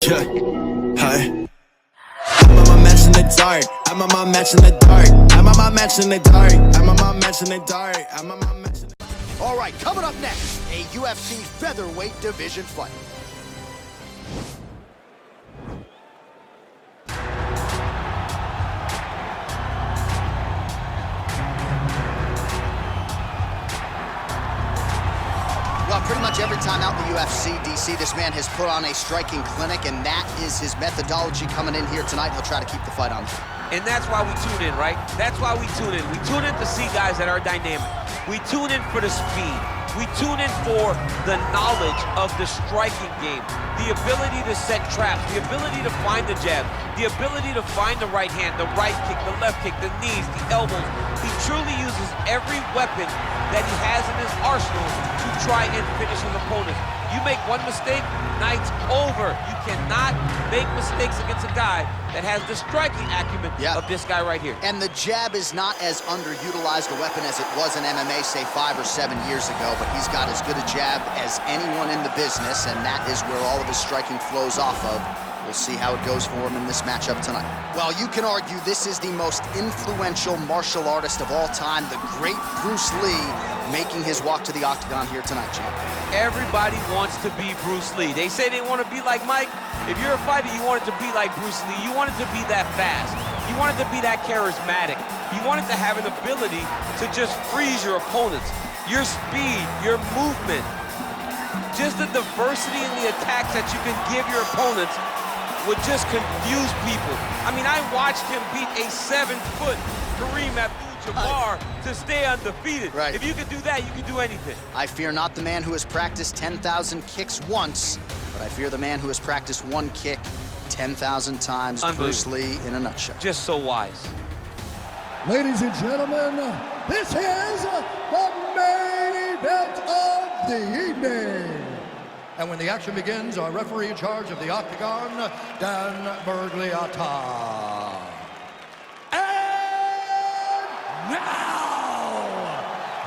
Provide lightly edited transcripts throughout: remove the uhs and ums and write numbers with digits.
Yeah, hi. I'm on my match in the dark. I'm on my match in the dark. I'm on my match in the dark. I'm on my match in the dark. I'm on my match in the dark. All right, coming up next, a UFC featherweight division fight. Well, pretty much every time out in the UFC, DC, this man has put on a striking clinic, and that is his methodology coming in here tonight. He'll try to keep the fight on. And that's why we tune in, right? That's why we tune in. We tune in to see guys that are dynamic. We tune in for the speed. We tune in for the knowledge of the striking game, the ability to set traps, the ability to find the jab, the ability to find the right hand, the right kick, the left kick, the knees, the elbows. He truly uses every weapon that he has in his arsenal to try and finish his opponent. You make one mistake, night's over. You cannot make mistakes against a guy that has the striking acumen of this guy right here. And the jab is not as underutilized a weapon as it was in MMA, say 5 or 7 years ago, but he's got as good a jab as anyone in the business, and that is where all of his striking flows off of. We'll see how it goes for him in this matchup tonight. Well, you can argue this is the most influential martial artist of all time, the great Brucelee, making his walk to the octagon here tonight, champ. Everybody wants to be Brucelee. They say they want to be like Mike. If you're a fighter, you want it to be like Brucelee. You want it to be that fast. You want it to be that charismatic. You want it to have an ability to just freeze your opponents. Your speed, your movement, just the diversity in the attacks that you can give your opponents would just confuse people. I mean, I watched him beat a 7-foot Kareem Abdul-Jabbar to stay undefeated. Right. If you can do that, you can do anything. I fear not the man who has practiced 10,000 kicks once, but I fear the man who has practiced one kick 10,000 times. Bruce Lee in a nutshell. Just so wise. Ladies and gentlemen, this is the main event of the evening. And when the action begins, our referee in charge of the octagon, Dan Bergliata. And now,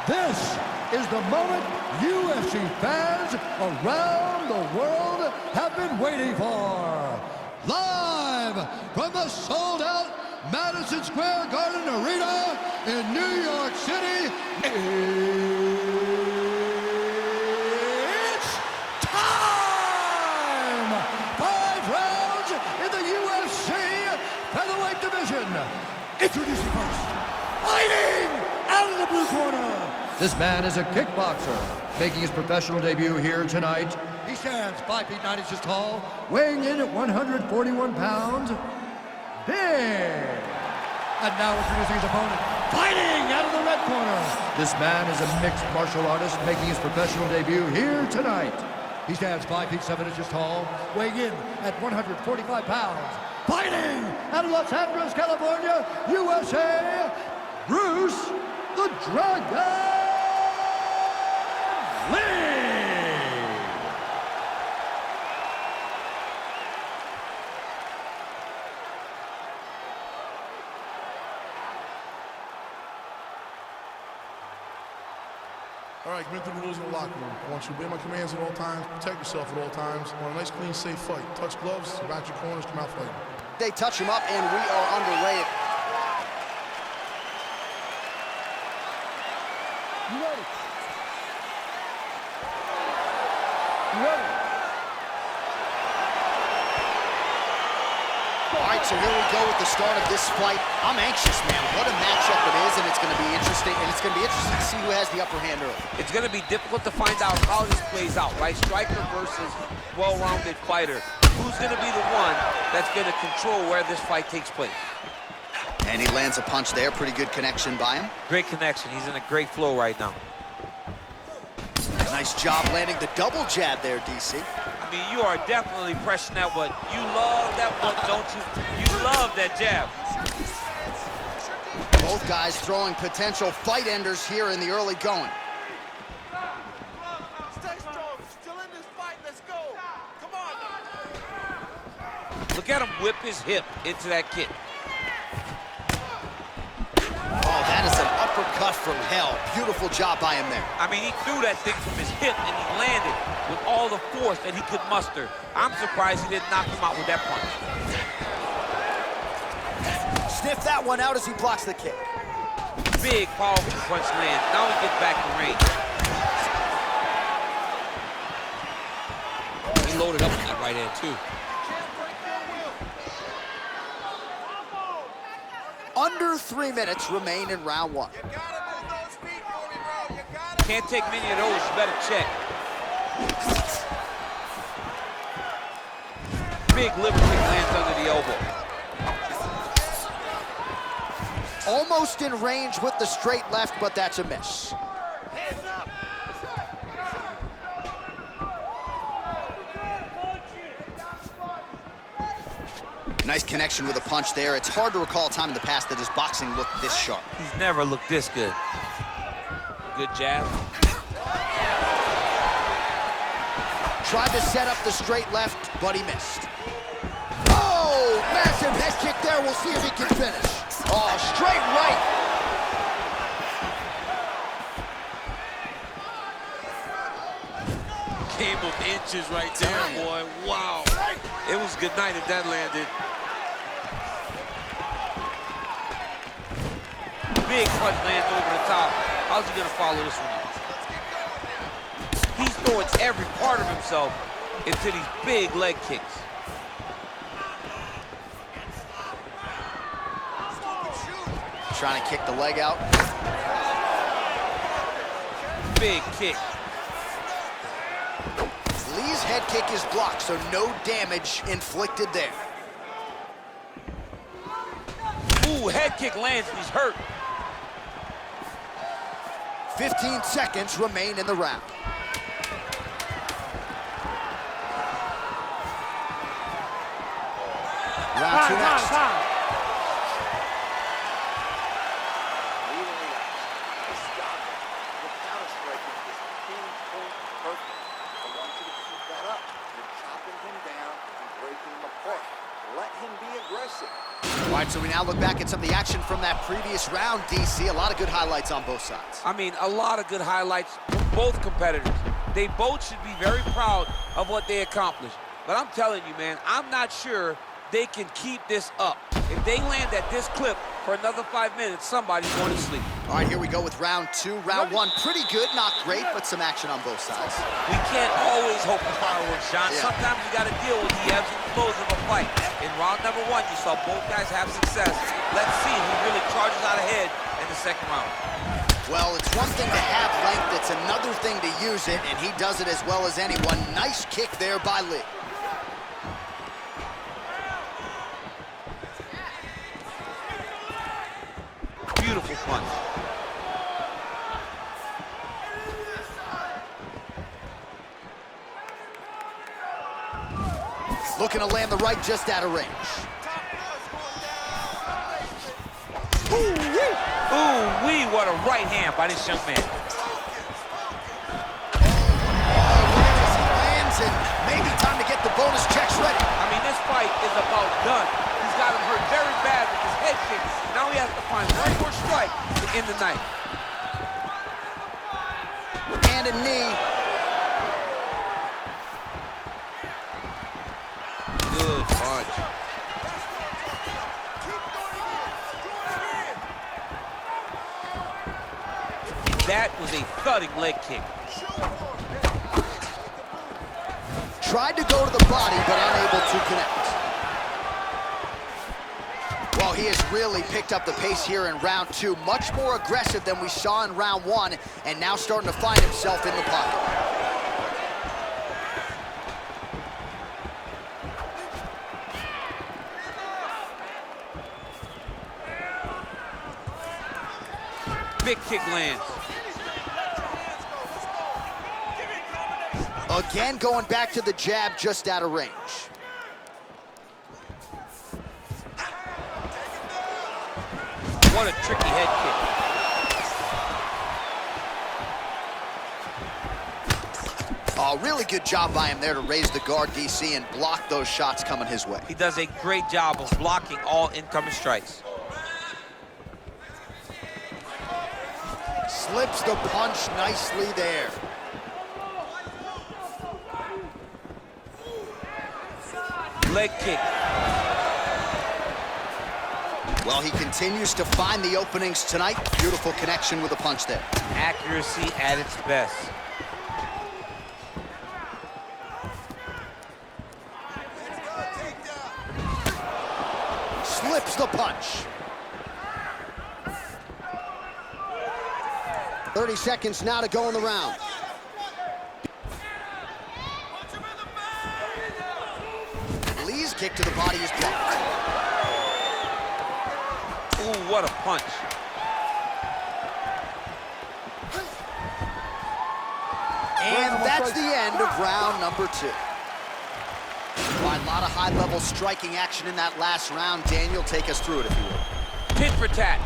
this is the moment UFC fans around the world have been waiting for. Live from the sold-out Madison Square Garden Arena in New York City, it's time! 5 rounds in the UFC featherweight division. Introducing first, fighting out of the blue corner. This man is a kickboxer, making his professional debut here tonight. He stands 5 feet 9 inches tall, weighing in at 141 pounds. Big. And now introducing his opponent, fighting out of the red corner. This man is a mixed martial artist, making his professional debut here tonight. He stands 5 feet 7 inches tall, weighing in at 145 pounds. Fighting out of Los Angeles, California, USA, Bruce the Dragon Lee. All right, commit to the rules in the locker room. I want you to obey my commands at all times, protect yourself at all times. I want a nice, clean, safe fight. Touch gloves, back your corners, come out fighting. They touch him up, and we are underway. You ready? You ready? All right, so here we go with the start of this fight. I'm anxious, man. What a matchup it is, and it's going to be interesting. And it's going to be interesting to see who has the upper hand early. It's going to be difficult to find out how this plays out, right? Striker versus well-rounded fighter. Who's going to be the one that's going to control where this fight takes place? And he lands a punch there. Pretty good connection by him. Great connection. He's in a great flow right now. Nice job landing the double jab there, DC. I mean, you are definitely pressing that one. You love that one, don't you? You love that jab. Both guys throwing potential fight enders here in the early going. Stay strong. Still in this fight. Let's go. Come on. Look at him whip his hip into that kick. Oh, that is an upper uppercut from hell. Beautiful job by him there. I mean, he threw that thing from his hip and he landed with all the force that he could muster. I'm surprised he didn't knock him out with that punch. Sniff that one out as he blocks the kick. Big, powerful punch lands. Now he gets back to range. He loaded up with that right hand, too. Under 3 minutes remain in round one. You gotta move those feet for me, bro. You gotta. Can't take many of those. You better check. Big liver kick lands under the elbow. Almost in range with the straight left, but that's a miss. Hands up. Nice connection with a punch there. It's hard to recall a time in the past that his boxing looked this sharp. He's never looked this good. Good jab. Tried to set up the straight left, but he missed. Oh, massive head kick there. We'll see if he can finish. Oh, straight right. Game of inches right there, boy. Wow. It was good night if that landed. Big punch lands over the top. How's he gonna follow this one up? He's throwing every part of himself into these big leg kicks. Trying to kick the leg out. Big kick. Lee's head kick is blocked, so no damage inflicted there. Ooh, head kick lands and he's hurt. 15 seconds remain in the round. Round two next. All right, so we now look back at some of the action from that previous round, DC. A lot of good highlights on both sides. I mean, a lot of good highlights from both competitors. They both should be very proud of what they accomplished. But I'm telling you, man, I'm not sure they can keep this up. If they land at this clip for another 5 minutes, somebody's going to sleep. All right, here we go with round two. Round one, pretty good, not great, but some action on both sides. We can't always hope for fireworks, John. Yeah. Sometimes you got to deal with the ebbs and flows of a fight. In round number one, you saw both guys have success. Let's see who really charges out ahead in the second round. Well, it's one thing to have length, it's another thing to use it, and he does it as well as anyone. Nice kick there by Lee. Beautiful punch. Looking to land the right just out of range. Ooh-wee, what a right hand by this young man. Lands and maybe time to get the bonus checks ready. I mean, this fight is about done. He's got him hurt very bad with his head kick. Now he has to find one more strike to end the night. And a knee. Good punch. That was a thudding leg kick. Tried to go to the body, but unable to connect. Well, he has really picked up the pace here in round two. Much more aggressive than we saw in round one, and now starting to find himself in the pocket. Big kick lands. Again, going back to the jab just out of range. What a tricky head kick. Oh, really good job by him there to raise the guard, DC, and block those shots coming his way. He does a great job of blocking all incoming strikes. Slips the punch nicely there. Leg kick. Well, he continues to find the openings tonight. Beautiful connection with a punch there. Accuracy at its best. Slips the punch. 30 seconds now to go in the round. Lee's kick to the body is blocked. Ooh, what a punch. And that's the end of round number 2. Well, a lot of high-level striking action in that last round. Daniel, take us through it, if you will. Tit for tat.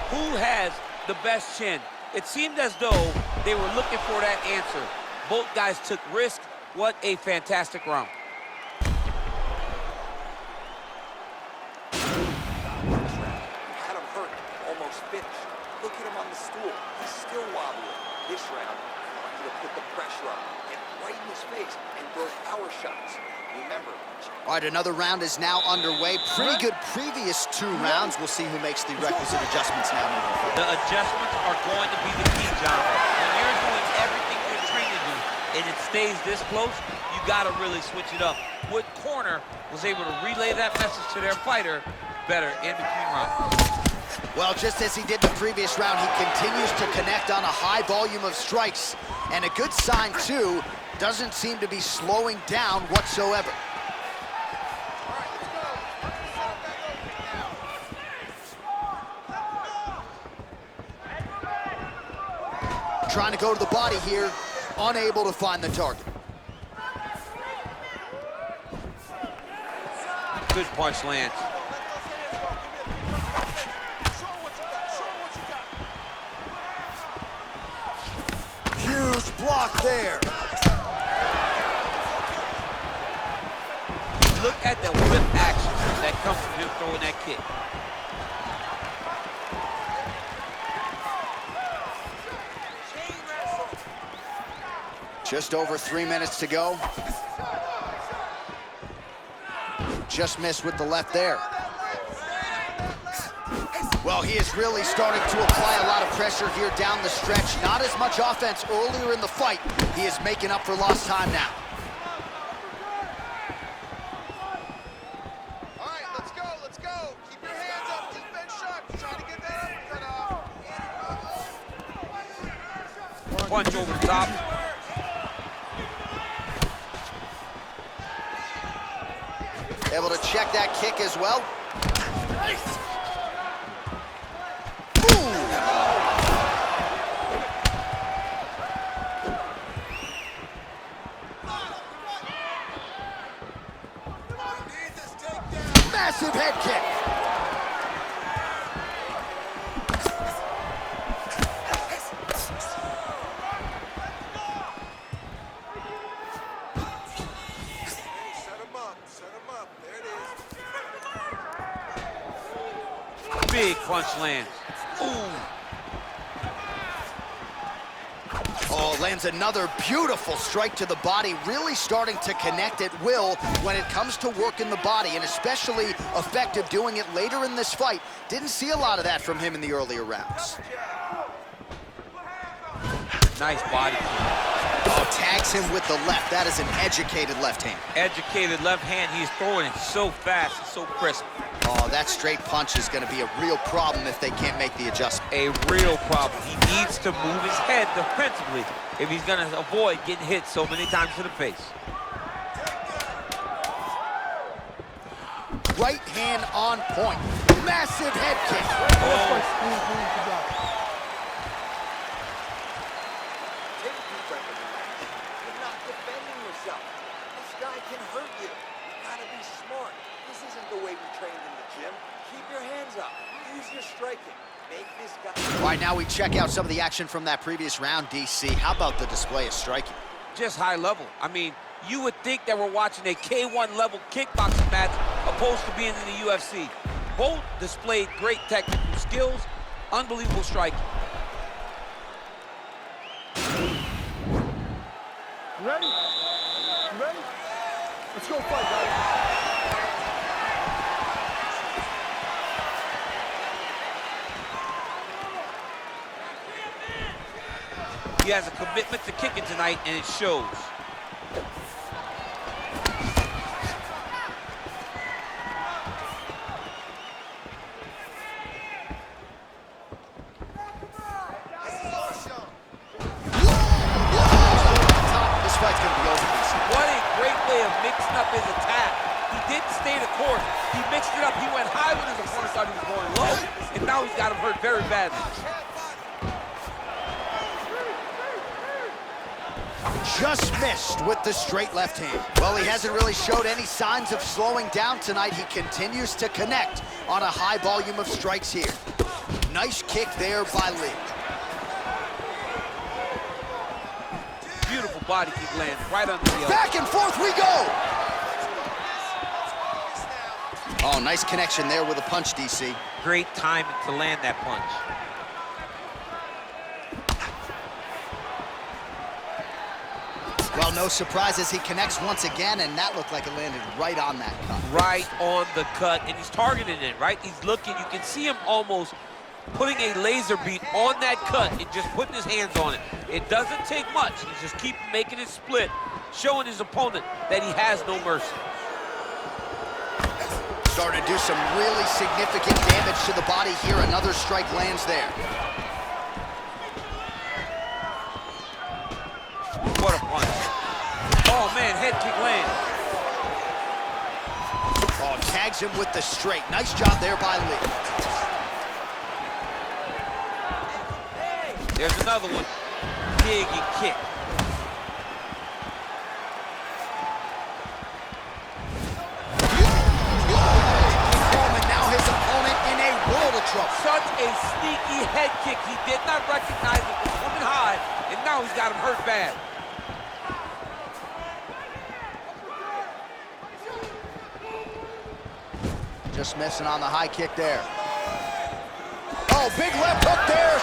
Who has the best chin? It seemed as though they were looking for that answer. Both guys took risk. What a fantastic round. Had him hurt, almost finished. Look at him on the stool. He's still wobbling. This round, I want you to put the pressure up, get right in his face, and throw power shots. Remember. All right, another round is now underway. Pretty good previous 2 rounds. We'll see who makes the requisite adjustments now. The adjustments are going to be the key, John. When you're doing everything you're trained to do and it stays this close, you got to really switch it up. What corner was able to relay that message to their fighter better in between rounds? Well, just as he did the previous round, he continues to connect on a high volume of strikes. And a good sign, too, doesn't seem to be slowing down whatsoever. Trying to go to the body here, unable to find the target. Good punch lands. Huge block there. Look at the whip action that comes from him throwing that kick. Just over 3 minutes to go. Just missed with the left there. Well, he is really starting to apply a lot of pressure here down the stretch. Not as much offense earlier in the fight. He is making up for lost time now. All right, let's go, let's go. Keep your hands up, defense sharp. Try to get that uppercut off. Punch over the top. Able to check that kick as well. Massive head kick. Big punch lands. Ooh. Oh, lands another beautiful strike to the body, really starting to connect at will when it comes to working the body, and especially effective doing it later in this fight. Didn't see a lot of that from him in the earlier rounds. Nice body. Oh, tags him with the left. That is an educated left hand. Educated left hand. He's throwing it so fast and so crisp. Oh, that straight punch is going to be a real problem if they can't make the adjustment. A real problem. He needs to move his head defensively if he's going to avoid getting hit so many times to the face. Right hand on point. Massive head kick. Oh. Take a deep breath in the match. You're not defending yourself. This guy can hurt you. You gotta be smart. This isn't the way we trained in the gym. Keep your hands up. Use your striking. Make this guy... All right, now we check out some of the action from that previous round, DC. How about the display of striking? Just high level. I mean, you would think that we're watching a K1 level kickboxing match opposed to being in the UFC. Both displayed great technical skills, unbelievable striking. He has a commitment to kicking tonight, and it shows. This fight's gonna be over, DC. What a great way of mixing up his attack. He didn't stay the course. He mixed it up. He went high when his opponent thought he was going low, and now he's got him hurt very badly. Just missed with the straight left hand. Well, he hasn't really showed any signs of slowing down tonight. He continues to connect on a high volume of strikes here. Nice kick there by Lee. Beautiful body kick lands right under the elbow. Back and forth we go. Oh, nice connection there with a punch, DC. Great timing to land that punch. Well, no surprises. He connects once again, and that looked like it landed right on that cut. Right on the cut, and he's targeting it, right? He's looking. You can see him almost putting a laser beat on that cut and just putting his hands on it. It doesn't take much. He's just keep making it split, showing his opponent that he has no mercy. Starting to do some really significant damage to the body here. Another strike lands there. What a punch. Oh, man, head kick lands. Oh, tags him with the straight. Nice job there by Lee. There's another one. Big and kick. And now his opponent in a world of trouble. Such a sneaky head kick. He did not recognize it was coming high, and now he's got him hurt bad. Just missing on the high kick there. Oh, big left hook there.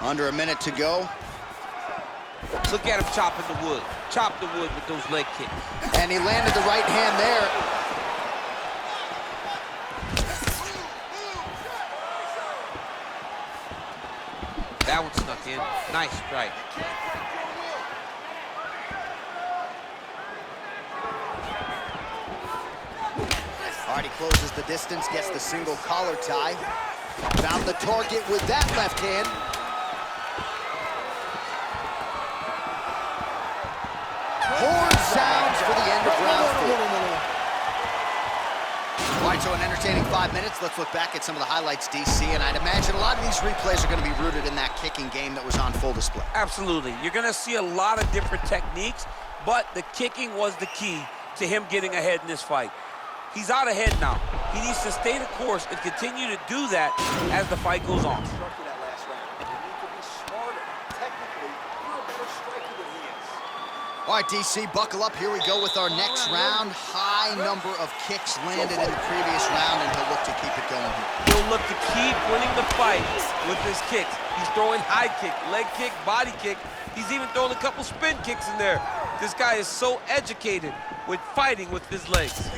Under a minute to go. Look at him chopping the wood. Chop the wood with those leg kicks. And he landed the right hand there. That one snuck in. Nice strike. All right, he closes the distance, gets the single collar tie. Found the target with that left hand. Horn sounds for the end of round 4. All right, so an entertaining 5 minutes. Let's look back at some of the highlights, DC, and I'd imagine a lot of these replays are going to be rooted in that kicking game that was on full display. Absolutely. You're going to see a lot of different techniques, but the kicking was the key to him getting ahead in this fight. He's out ahead now. He needs to stay the course and continue to do that as the fight goes on. All right, DC, buckle up. Here we go with our next round. High number of kicks landed in the previous round, and he'll look to keep it going here. He'll look to keep winning the fight with his kicks. He's throwing high kick, leg kick, body kick. He's even throwing a couple spin kicks in there. This guy is so educated with fighting with his legs.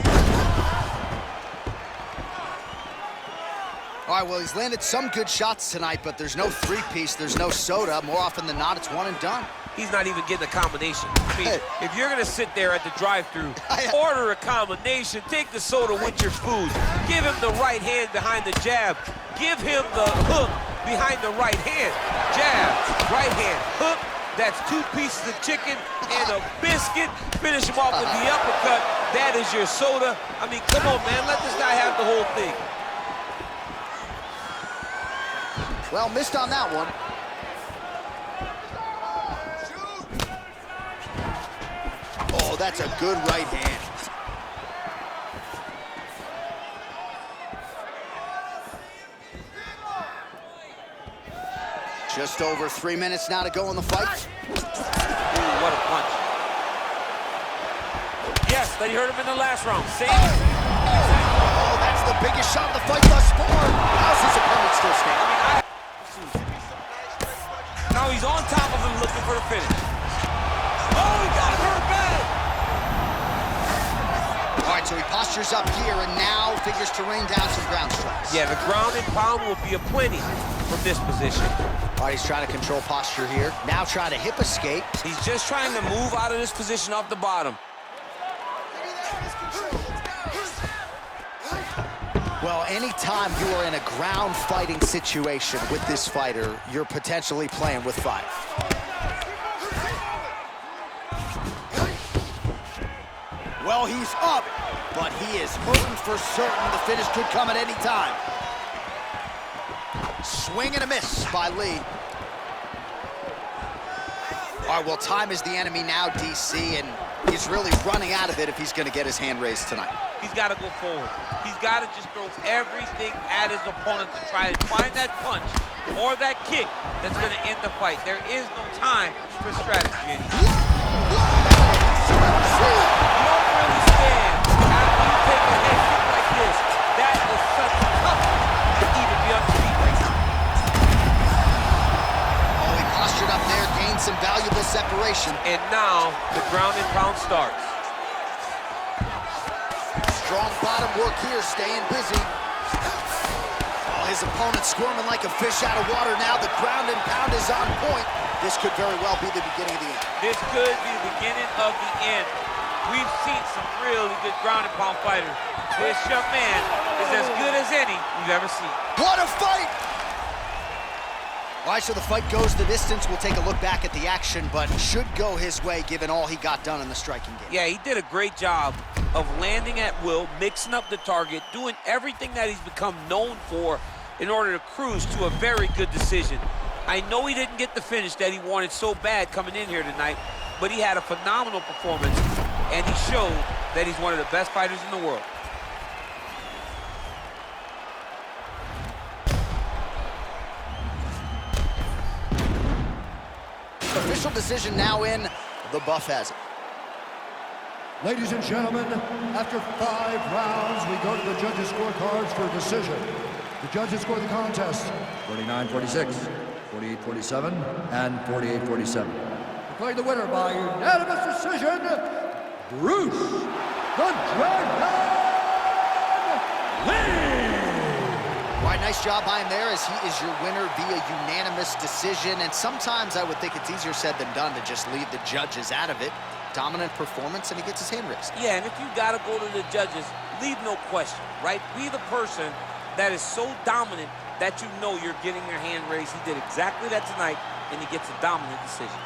All right, well, he's landed some good shots tonight, but there's no three-piece, there's no soda. More often than not, it's one and done. He's not even getting a combination. I mean, if you're gonna sit there at the drive-thru, order a combination, take the soda with your food, give him the right hand behind the jab, give him the hook behind the right hand, jab, right hand, hook. That's 2 pieces of chicken and a biscuit. Finish him off with the uppercut. That is your soda. I mean, come on, man, let this guy have the whole thing. Well, missed on that one. Oh, that's a good right hand. Just over 3 minutes now to go in the fight. Ooh, what a punch. Yes, they hurt him in the last round. Same. Oh, that's the biggest shot of the fight thus far. How's his opponent still standing? Now he's on top of him looking for the finish. Oh, he got hurt bad. All right, so he postures up here and now figures to rain down some ground strikes. Yeah, the ground and pound will be aplenty from this position. All right, he's trying to control posture here. Now trying to hip escape. He's just trying to move out of this position off the bottom. Well, anytime you are in a ground fighting situation with this fighter, you're potentially playing with fire. Well, he's up, but he is hurting for certain. The finish could come at any time. Swing and a miss by Lee. All right, well, time is the enemy now, DC, and he's really running out of it if he's going to get his hand raised tonight. He's got to go forward. He's got to just throw everything at his opponent to try and find that punch or that kick that's going to end the fight. There is no time for strategy anymore. You don't really stand after you take a head kick like this. That is such a tough to even be on the feet right now. Oh, he postured up there, gained some valuable separation. And now the ground and pound starts. Strong bottom work here, staying busy. Oh, his opponent squirming like a fish out of water now. The ground and pound is on point. This could very well be the beginning of the end. This could be the beginning of the end. We've seen some really good ground and pound fighters. This young man is as good as any we've ever seen. What a fight! All right, so the fight goes the distance. We'll take a look back at the action, but should go his way given all he got done in the striking game. Yeah, he did a great job of landing at will, mixing up the target, doing everything that he's become known for in order to cruise to a very good decision. I know he didn't get the finish that he wanted so bad coming in here tonight, but he had a phenomenal performance, and he showed that he's one of the best fighters in the world. Official decision now in. The buff has it. Ladies and gentlemen, after 5 rounds, we go to the judges' scorecards for a decision. The judges score the contest 49-46, 48-47, and 48-47. Declaring the winner by unanimous decision, Bruce the Dragon Lee! All right, nice job by him there as he is your winner via unanimous decision. And sometimes I would think it's easier said than done to just leave the judges out of it. Dominant performance, and he gets his hand raised. Yeah, and if you got to go to the judges, leave no question, right? Be the person that is so dominant that you know you're getting your hand raised. He did exactly that tonight, and he gets a dominant decision.